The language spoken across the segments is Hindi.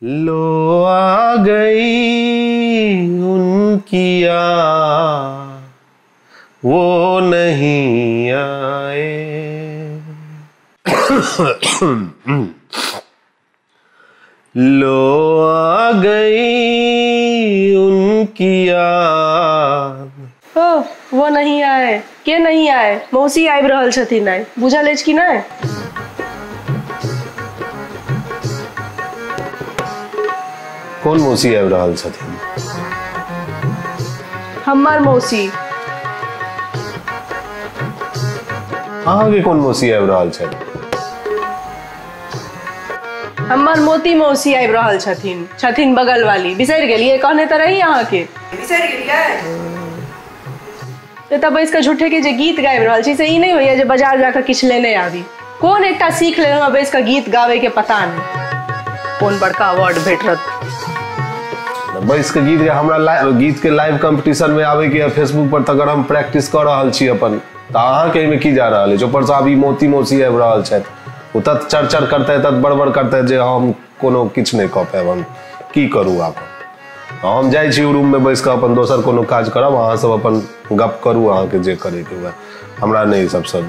लो आ गई उनकी याद, वो नहीं आए। लो आ गई उनकी याद। वो नहीं आए के नहीं आए, मौसी आबि रहल छथिन। आइ बुझल अछि कि नहीं? कौन मौसी आबि रहल छथिन? हमार मौसी। अहाँके कौन मौसी आबि रहल छथि? हमार मोती मौसी आबि रहल छथिन बगल वाली। बिसरि गेलिए? कहने तो रही अहाँके। बिसरि गेलिए? तो बैस के झूठे के जे गीत गाबि रहल छी से ई नहीं होइए जे बाजार जाकर किछु लेने आबी। कोन एकटा सीख लेलहुँ बैस के गीत गावे के पता नहीं। कौन बड़का अवार्ड भेटत। बैस के गीत हमरा गीत के लाइव कंपटीशन में आवे के फेसबुक पर तक हम प्रैक्टिस कर रहल छी अपन, तो अहाँ के में की जा रहल है? ऊपर से अभी मोती मौसी आबि रहल छथि, ओ तत चरचर करते तत बड़बड़ करते जे हम कोनो किछु नहीं कह पाएब। हम की करू? आप हम जाइ छी रूम में बैस के अपन दोसर कोनो काज करब, अहाँ सब अपन गप करू, अहाँ के जे करे के हुए। हमरा नहीं सबसे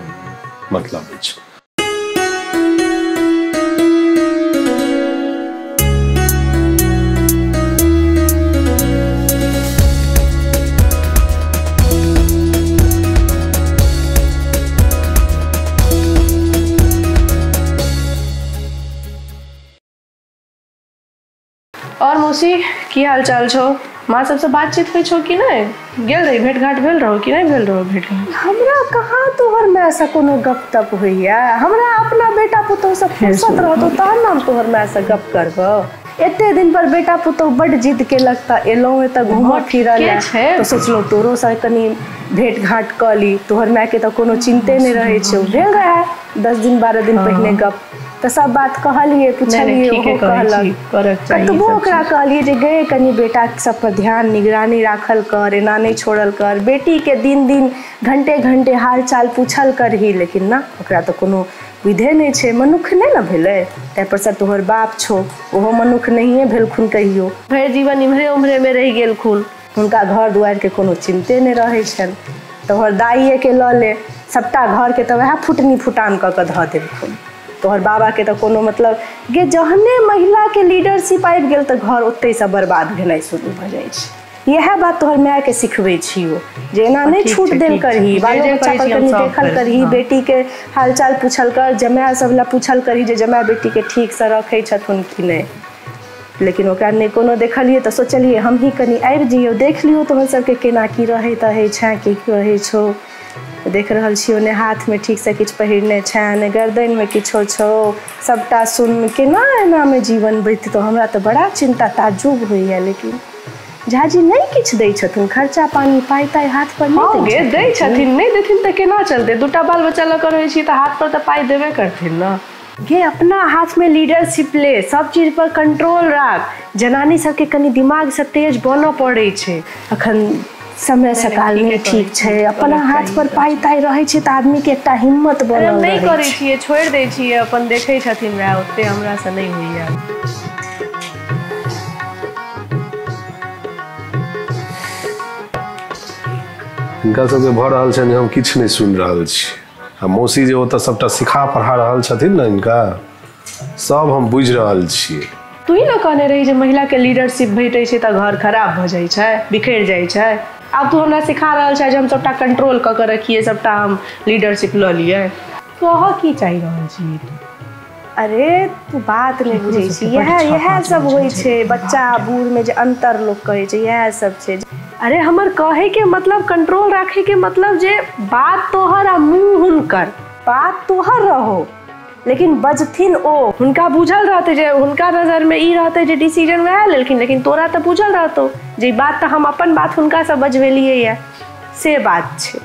मतलब अछि। और मौसी की हाल चाल छो? माँ सबसे बातचीत हुई छो कि नहीं? गेल रही भेंट घाट भेल रहो कि नहीं भेल रहो? भेंट घाट हमरा कहाँ तोहर में ऐसा कोनो गप तप होइया। हमरा अपना बेटा पुतोह से फुर्सत रहतो तहन हम तोहर में ऐसा गप करबो। एते दिन पर बेटा पुतोह बड़ जिद के लगता एलो है त घूम फिरल तो सोचलो तोरो से कनी भेंट घाट क ली। तोहर माय के तो कोनो चिंते नहीं रहे छो। भेल रहा 10 दिन 12 दिन पहले गप तो सब बात कहलिए पूछलिए, ओहो कहलक। कतबो ओकरा कहलिए जे गए कनी बेटा सब पर ध्यान निगरानी राखल कर, एना नहीं छोड़ल कर, बेटी के दिन दिन घंटे घंटे हाल चाल पूछल कर ही। लेकिन ना ओकरा तो कोनो विधे नहीं छे। मनुख नहीं ना भेले, ताहि पर से तोहर बाप छो, ओहो मनुख नहीं भेलखुन कहियो। भरि जीवन इम्हरे उम्हरे में रह गेलखुन, हुनका घर दुआर के कोनो चिंते नहीं रहे छन। तोहर दाइये के ल ले सबटा घर के तो वह फुटनी फुटान क के ध देलखुन। तोहर बाबा के तो कोनो मतलब गे जहने महिला के लीडरशिप आबि गेल तो घर ओते से बर्बाद भेनाइ शुरू भ जाइ छै। यह बात तोहर माय के सिखबै छियो जे एना नहीं छूट देल करही, बालो बच्चा पर कनी देखल करही, बेटी के हालचाल पूछल कर, जमाय सब ला पूछल करही जे जमाय बेटी के ठीक से रखे छथुन कि नहीं। लेकिन ओकरा नहीं कोनो देखलिए तो सोचलिए हम ही कनी आबि जइयो, देख लियो तोहर सबके केना की रहे तहे छै, की रहे छो। देख रहल छियो ने हाथ में ठीक से किछ पहिरने छै, ने गर्दन में किछो छो, सबटा सुन के ना एना में जीवन बीत। तो हमरा तो बड़ा चिंता ताज्जुब होइया। लेकिन झाजी नहीं किछ दै छथुन, खर्चा पानी पाई ताई हाथ पर नहीं दै छथिन। नहीं देथिन तो केना चलते? दूटा बाल बच्चा ल कर रहै छी तो हाथ पर तो पाई देबे करथिन ना। ये अपना हाथ में लीडरशिप ले, सब चीज पर कंट्रोल राख। जनानी सबके कनी दिमाग से तेज बनऽ पड़े छै। अखन समय सकाल में ठीक छै, अपना हाथ पर पाई ताई रहे छै त आदमी के एकटा हिम्मत बनल नहीं करे छिए, छोड़ दै छिए, अपन देखै छथिन वह, ओते हमरा से नहीं होइया। इनका सबके भ रहल छै हम किछु नहीं सुन रहल छी। आ मौसी जे ओतऽ सबटा सिखा पढ़ा रहल छथिन ना, इनका सब हम बुझ रहल छिए। तू ही ना कहने रही जे महिला के लीडरशिप भेटै छै त घर खराब भ जाइ छै, बिखर जाइ छै। अब तू हमरा सिखा रहल छै जे हम सबटा कंट्रोल क के रखिए, सबटा हम लीडरशिप ल लिए। कह की चाहि रहल छी? अरे तू बात नहीं बुझे छी। यह सब होई छै बच्चा बूढ़ में जे अंतर लोग कहे छै, यह सब छै। अरे हमर कहे के मतलब कंट्रोल रखे के मतलब जे बात तोहर आ मुंह हुनकर, बात तोहर रहो लेकिन बजथिन ओ। हुनका बुझल रहते जे हुनका नजर में ई रहते जे डिसीजन वह लेलखिन, लेकिन तोरा तो बुझल रहतो जे बात तो हम अपन बात हुनका से बजवेलिए या से बात छै।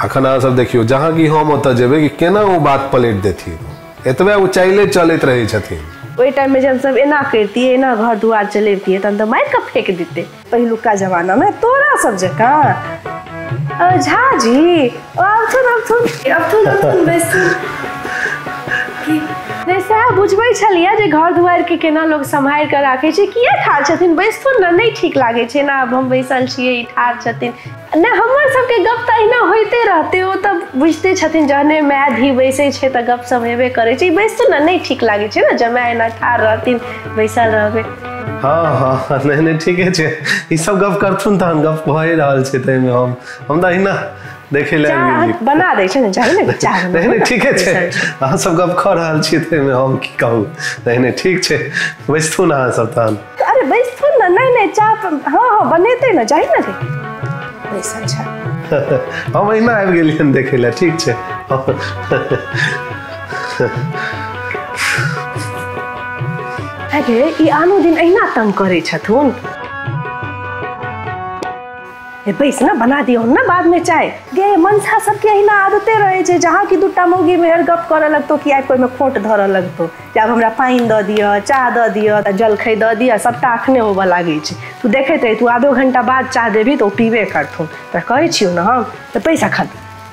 अखन अहाँ सब देखियो जहाँ की हम ओतऽ जेबै कि केना वो बात पलट देथिन, एतबे वो चाइले चलैत रहे छथिन। ओई टाइम में जब सब एना करतिए, एना घर दुआर चलेतिए तन तो मार के फेंक देते पहिलुका जमाना में तोरा सब जकां। झाजी अब थुन बेसी रे सह बुझबै छलिए जे घर दुआर के केना लोग संभाल के राखे छै। किया ठार छथिन बैसथुन ना, नहीं ठीक लागे छै ना। अब हम बैसल छियै ई ठार छथिन ना। हमर सबके गप त अहिना होइते रहते। ओ त बुझते छथिन जहने माय धी बैसे छै त गप सब हेबे करे छै। बैसथुन ना, नहीं ठीक लागे छै ना जमाय एना ठार रहथिन बैसल रहबे। हाँ नहीं ठीके छै। ई सब गप करथुन तहन गप भए रहल छै। तै में हम त अहिना देखे ले बना दै छै ने चाही ने चाह। नहीं ठीके छै। अहाँ सब गप क रहल छी तै में हम की कहू। नहीं ठीक छै, बैसथुन अहाँ सब तहन। अरे बैसथुन ना, नहीं चाह। हाँ बनेते ना चाही ना रे बैसल छै। हम अहिना आबि गेलियन देखे ले। ठीक छै। अरे ई आनो दिन अहिना तंग करे छथुन। बैस ना, बना दियो ना बाद में चाय। गे मनसा सबके अहिना आदते रहे छै। जहाँ की दूटा मौगी मेहर गप करे लगतो कि आइ कोई में खोट धर लगतो। जब हमरा पानी द दियो, चाह द दियो, जलखै द दियो, सबटा अखने होबे लागे छै। तू देखैत रही, तू आधो घंटा बाद चाह देबी तो पीबे करथुन। त कहै छियो ना हम त पैसा खा।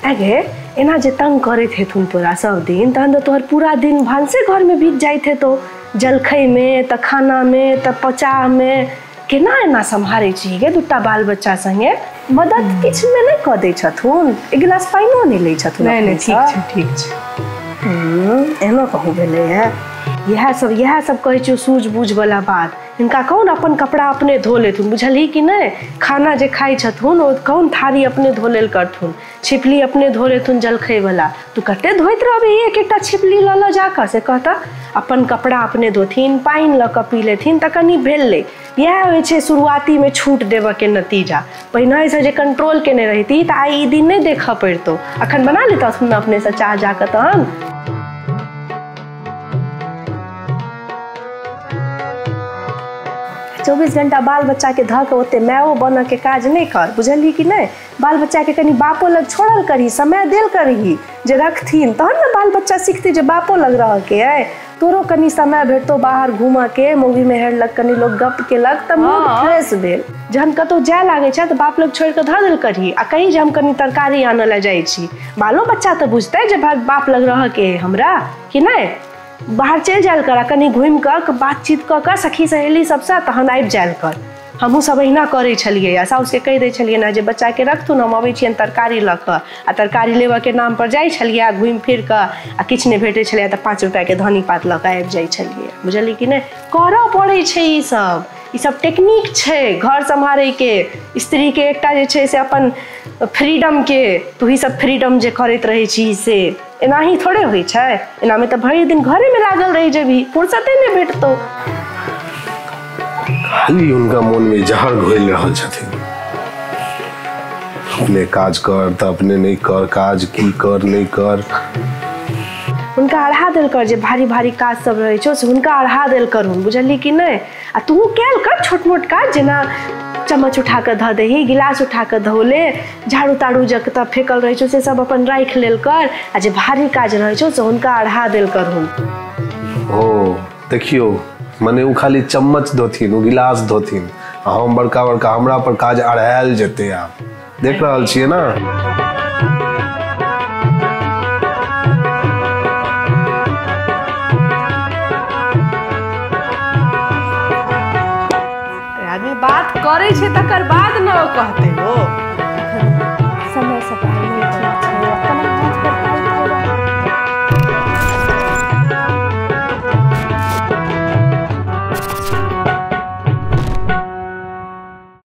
आगे एना जे तंग करैत हेथुन तोरा सब दिन, तहन तो तोहर पूरा दिन भानसे घर में बीत जाइत हेतो। जलखै में त खाना में त पचाह में केना एना संभारे छी गे दूटा बाल बच्चा संगे। मदद किछ में नहीं क दै छथुन। एक गिलास पाइनो नहीं लै छथुन। नहीं ठीक छै। एना कहूँ भेलै है। यह सब कहै छियो सूझबूझ वाला बात। इनका कौन अपन कपड़ा अपने धो लेथुन, बुझली कि नहीं। खाना जे खाई छथुन ओ कौन थारी अपने धो लेल करथुन, छिपली अपने धो लेथुन जलखै वाला। तू कते धोइत रहबी एक एकटा छिपली ल जाकर से कहता। अपन कपड़ा अपने धोथिन, पाइन ल क पी लेथिन त कनी भेलै। यह होइ छै शुरुआती में छूट देबऽ के नतीजा। पहिने से जे कंट्रोल केने रहती त आई ई दिन नहीं देखा पड़तो। अखन बना लेतथुन अपने से चाह जाकर तहन। 24 घंटा बाल बच्चा के धऽ के ओते मायो बन के काज नहीं कर, बुझली कि नहीं। बाल बच्चा के कनी बापो लग छोड़ल करी, समय देल करी जे रखथिन तहन ना बाल बच्चा सीखते जे बापो लग रह के है। तोरो कनी समय भेटतो बाहर घूम के, मौगी मेहर लग कनी लोग गप केलक त मूड फ्रेश भेल। जहन कतौ जाय लागे छै त बाप लग छोड़ के धऽ देल करी आ कही जे हम कनी तरकारी आनऽ ले जाइ छी। बालो बच्चा त बुझतै जे बाप लग रह के हमरा कि नहीं। बाहर चल जायल कर, कनी घूम कर बातचीत क सखी सहेली सबसे तहन आबि जायल कर। हमहूँ सब अहिना करे छलिए। साउस के कहि दै छलिए ना जे बच्चा के रखथुन, हम अबै छियनि तरकारी लऽ कऽ। आ तरकारी लेबऽ के नाम पर जाइ छलिए घूम फिर कऽ, आ किछु नहि भेटै छलिए तऽ 5 रुपया के धनी पात लऽ कऽ आबि जाइ छलिए। बुझली कि नहीं। करऽ पड़ै छै ई सब टेक्निक छै घर सम्हारे के। स्त्री के एकटा जे छै से अपन फ्रीडम के, तू ही सब फ्रीडम जे करैत रहै छी से एना ही थोड़े होइ छै। एना में तो भरि दिन घरे में लागल रही जेबी, फुर्सते नहीं भेटतो। खाली उनका मन में जहर घोल रहल छथिन। अपने काज कर त अपने नहीं कर, काज की कर नहीं कर। उनका अढ़ा देल कर जे भारी भारी काज सब रहे छो से उनका अढ़ा देल करून, बुझली कि नहीं। आ तू कैल कर छोट मोट काज, जेना चम्मच उठा के धऽ दही, गिलास उठा के धो ले, झाड़ू ताड़ू जत फेकल रहे छो से सब अपन राख लेल कर। आ जे भारी काज रहे छो से उनका अढ़ा देल करून। ओ देखियो मने उ खाली चम्मच धोथिन, उ गिलास धोथिन, हम बड़का बड़का हमरा पर काज अढ़ायल जेते। आप देख रहल छियै ना। आदमी बात करे छे तकर बाद न कहते हो।